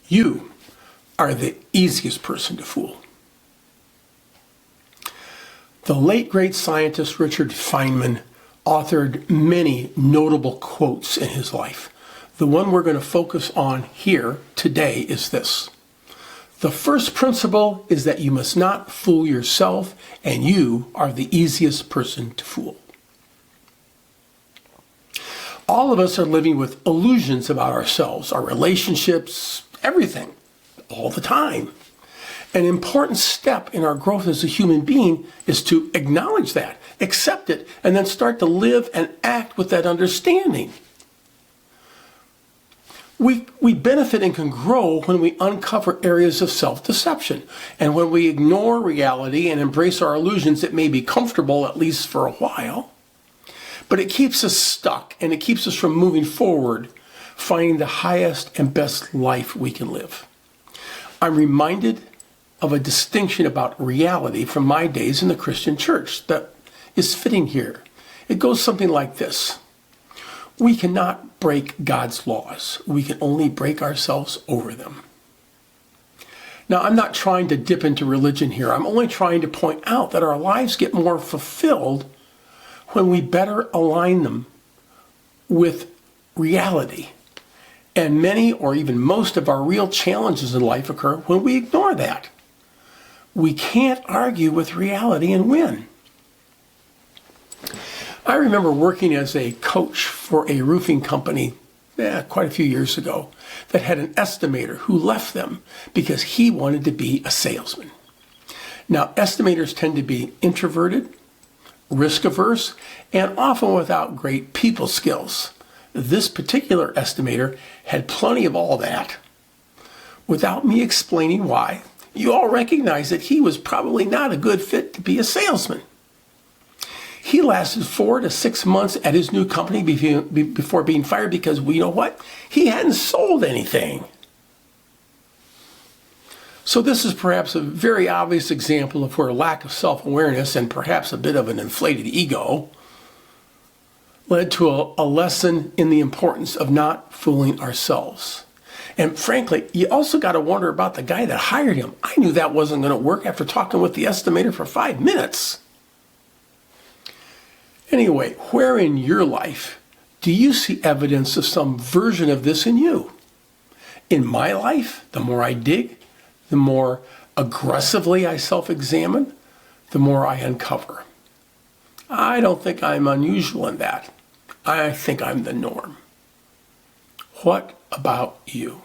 You are the easiest person to fool. The late great scientist Richard Feynman authored many notable quotes in his life. The one we're going to focus on here today is this. The first principle is that you must not fool yourself, and you are the easiest person to fool. All of us are living with illusions about ourselves, our relationships, everything, all the time. An important step in our growth as a human being is to acknowledge that, accept it, and then start to live and act with that understanding. We benefit and can grow when we uncover areas of self-deception. And when we ignore reality and embrace our illusions, it may be comfortable, at least for a while, but it keeps us stuck and it keeps us from moving forward, finding the highest and best life we can live. I'm reminded of a distinction about reality from my days in the Christian church that is fitting here. It goes something like this. We cannot break God's laws. We can only break ourselves over them. Now, I'm not trying to dip into religion here. I'm only trying to point out that our lives get more fulfilled when we better align them with reality. And many or even most of our real challenges in life occur when we ignore that. We can't argue with reality and win. I remember working as a coach for a roofing company quite a few years ago that had an estimator who left them because he wanted to be a salesman. Now, estimators tend to be introverted, risk-averse, and often without great people skills. This particular estimator had plenty of all that. Without me explaining why, you all recognize that he was probably not a good fit to be a salesman. He lasted 4 to 6 months at his new company before being fired because, well, you know what? He hadn't sold anything. So this is perhaps a very obvious example of where lack of self-awareness and perhaps a bit of an inflated ego led to a lesson in the importance of not fooling ourselves. And frankly, you also got to wonder about the guy that hired him. I knew that wasn't going to work after talking with the estimator for 5 minutes. Anyway, where in your life do you see evidence of some version of this in you? In my life, the more I dig, the more aggressively I self-examine, the more I uncover. I don't think I'm unusual in that. I think I'm the norm. What about you?